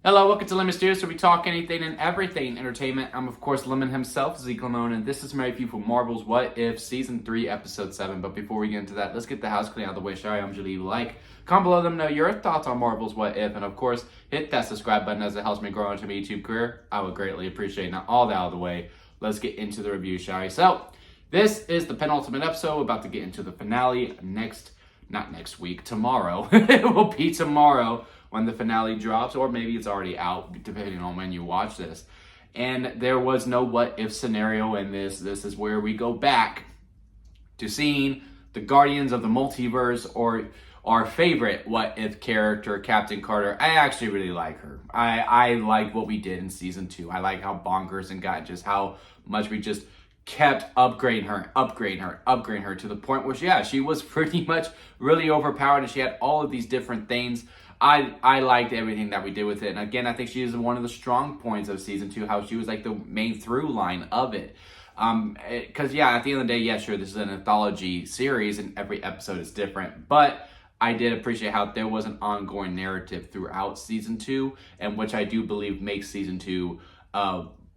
Hello, welcome to Lemon Studios, where we talk anything and everything entertainment. I'm, of course, Lemon himself, Zeke Lemon, and this is my review for Marvel's What If Season 3, Episode 7. But before we get into that, let's get the house clean out of the way. Shall I usually like? Comment below, let me know your thoughts on Marvel's What If, and of course, hit that subscribe button as it helps me grow into my YouTube career. I would greatly appreciate it. Now, all that out of the way, let's get into the review, shall we? So, this is the penultimate episode. We're about to get into the finale not next week, tomorrow. It will be tomorrow when the finale drops, or maybe it's already out, depending on when you watch this. And there was no what if scenario in this. This is where we go back to seeing the Guardians of the Multiverse, or our favorite what if character, Captain Carter. I actually really like her. I like what we did in season 2. I like how bonkers and got just how much we just kept upgrading her to the point where she was pretty much really overpowered, and she had all of these different things. I liked everything that we did with it. And again, I think she is one of the strong points of season 2, how she was like the main through line of it. Because at the end of the day, sure, this is an anthology series and every episode is different, but I did appreciate how there was an ongoing narrative throughout season 2, and which I do believe makes season 2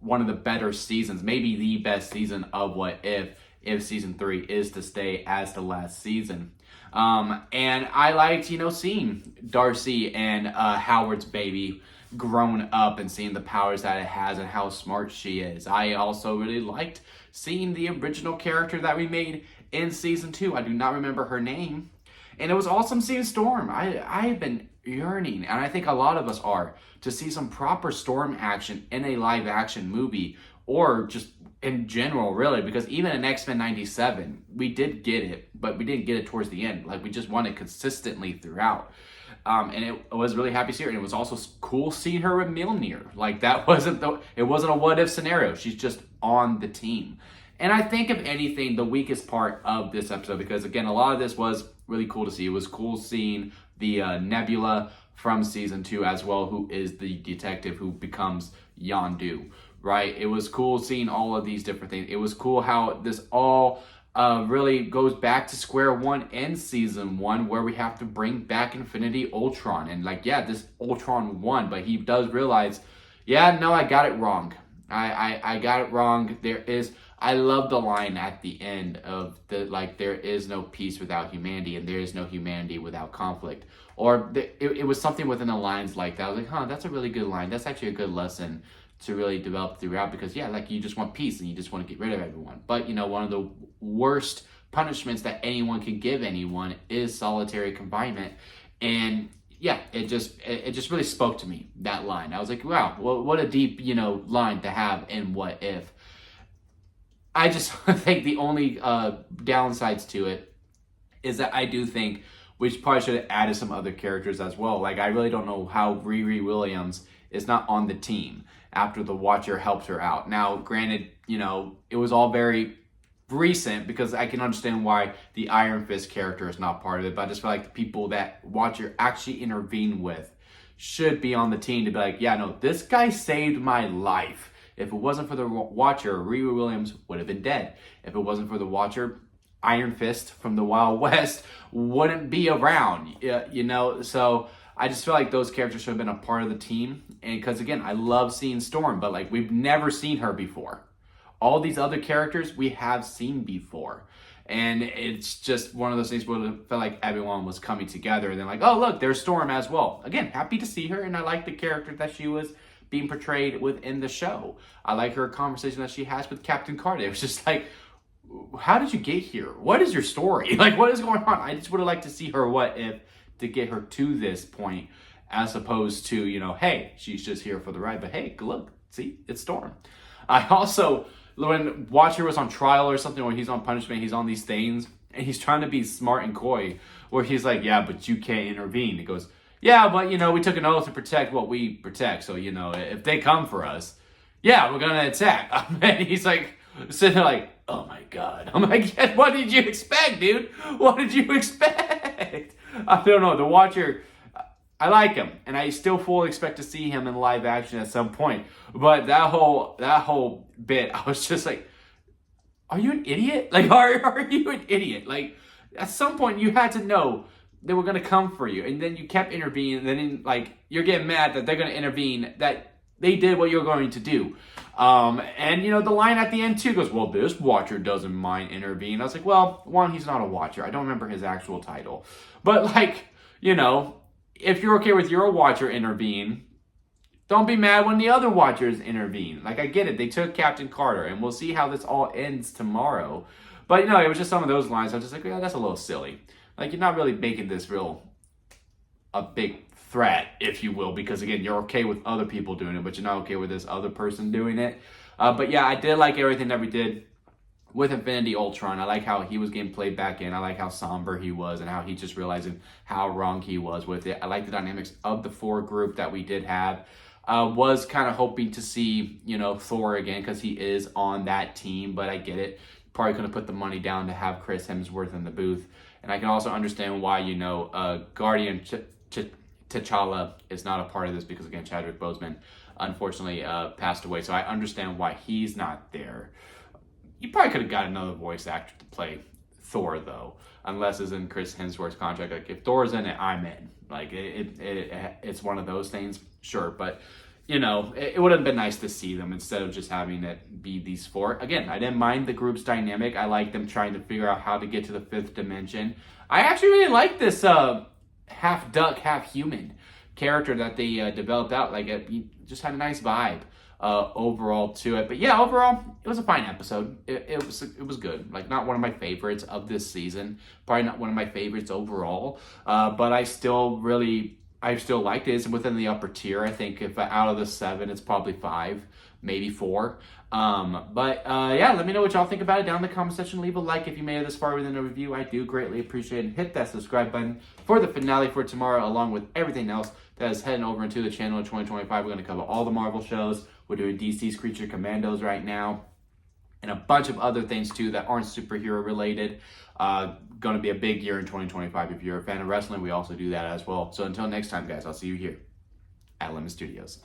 one of the better seasons, maybe the best season of What If season 3 is to stay as the last season. And I liked, seeing Darcy and Howard's baby grown up and seeing the powers that it has and how smart she is. I also really liked seeing the original character that we made in season 2. I do not remember her name. And it was awesome seeing Storm. I've been yearning, and I think a lot of us are, to see some proper Storm action in a live action movie, or just in general, really, because even in X-Men 97, we did get it, but we didn't get it towards the end. Like, we just won it consistently throughout. And it was really happy to see her. And it was also cool seeing her with Mjolnir. Like, it wasn't a what-if scenario. She's just on the team. And I think, if anything, the weakest part of this episode, because, again, a lot of this was really cool to see. It was cool seeing the Nebula from season 2 as well, who is the detective who becomes Yondu, right? It was cool seeing all of these different things. It was cool how this all really goes back to square one in season 1, where we have to bring back Infinity Ultron. And this Ultron won, but he does realize, I got it wrong. I got it wrong. I love the line at the end of there is no peace without humanity, and there is no humanity without conflict. Or it was something within the lines like that. I was like, that's a really good line. That's actually a good lesson to really develop throughout, because you just want peace and you just want to get rid of everyone. But one of the worst punishments that anyone can give anyone is solitary confinement. And it just really spoke to me, that line. I was like, wow, what a deep, line to have in What If. I just think the only downsides to it is that I do think we probably should have added some other characters as well. Like, I really don't know how Riri Williams is not on the team after the Watcher helped her out. Now, granted, it was all very recent, because I can understand why the Iron Fist character is not part of it, but I just feel like the people that Watcher actually intervened with should be on the team to be like, this guy saved my life. If it wasn't for the Watcher, Riri Williams would have been dead. If it wasn't for the Watcher, Iron Fist from the Wild West wouldn't be around. So I just feel like those characters should have been a part of the team. And because, again, I love seeing Storm, but we've never seen her before. All these other characters we have seen before. And it's just one of those things where it felt like everyone was coming together. And then oh, look, there's Storm as well. Again, happy to see her, and I like the character that she was being portrayed within the show. I like her conversation that she has with Captain Carter. It was just how did you get here? What is your story? What is going on? I just would have liked to see her what if to get her to this point, as opposed to, hey, she's just here for the ride. But hey, look, see, it's Storm. I also, when Watcher was on trial or something, or he's on punishment, he's on these things, and he's trying to be smart and coy, where he's like, but you can't intervene. He goes, but, we took an oath to protect what we protect. So, if they come for us, we're going to attack. And he's sitting there oh my God. I'm like, what did you expect, dude? What did you expect? I don't know. The Watcher, I like him, and I still fully expect to see him in live action at some point. But that whole bit, I was just like, are you an idiot? Are you an idiot? At some point you had to know they were going to come for you. And then you kept intervening. And then, like, you're getting mad that they're going to intervene, that they did what you're going to do. And, you know, the line at the end, too, goes, well, this watcher doesn't mind intervening. I was like, well, one, he's not a watcher. I don't remember his actual title. But, like, you know, if you're okay with your watcher intervene, don't be mad when the other watchers intervene. Like, I get it. They took Captain Carter, and we'll see how this all ends tomorrow. But, you know, it was just some of those lines. I was just like, yeah, that's a little silly. Like, you're not really making this a big threat, if you will, because, again, you're okay with other people doing it, but you're not okay with this other person doing it. But, yeah, I did like everything that we did with Infinity Ultron. I like how he was getting played back in. I like how somber he was and how he just realizing how wrong he was with it. I like the dynamics of the 4 group that we did have. Was kind of hoping to see, you know, Thor again because he is on that team, but I get it. Probably could have put the money down to have Chris Hemsworth in the booth. And I can also understand why, you know, Guardian T'Challa is not a part of this because, again, Chadwick Boseman unfortunately passed away. So I understand why he's not there. You probably could have got another voice actor to play Thor, though, unless it's in Chris Hemsworth's contract. Like, if Thor's in it, I'm in. Like, it's one of those things, sure. But, you know, it would have been nice to see them instead of just having it be these 4. Again, I didn't mind the group's dynamic. I like them trying to figure out how to get to the 5th dimension. I actually really like this half duck, half human character that they developed out. Like, it just had a nice vibe overall to it. But yeah, overall, it was a fine episode. It was good. Like, not one of my favorites of this season. Probably not one of my favorites overall. But I still liked it. It's within the upper tier. I think if out of the 7, it's probably 5, maybe 4. Yeah, let me know what y'all think about it down in the comment section. Leave a like if you made it this far within a review. I do greatly appreciate it. Hit that subscribe button for the finale for tomorrow, along with everything else that is heading over into the channel in 2025. We're going to cover all the Marvel shows. We're doing DC's Creature Commandos right now, and a bunch of other things too that aren't superhero related. Going to be a big year in 2025. If you're a fan of wrestling, we also do that as well. So until next time, guys, I'll see you here at Lemon Studios.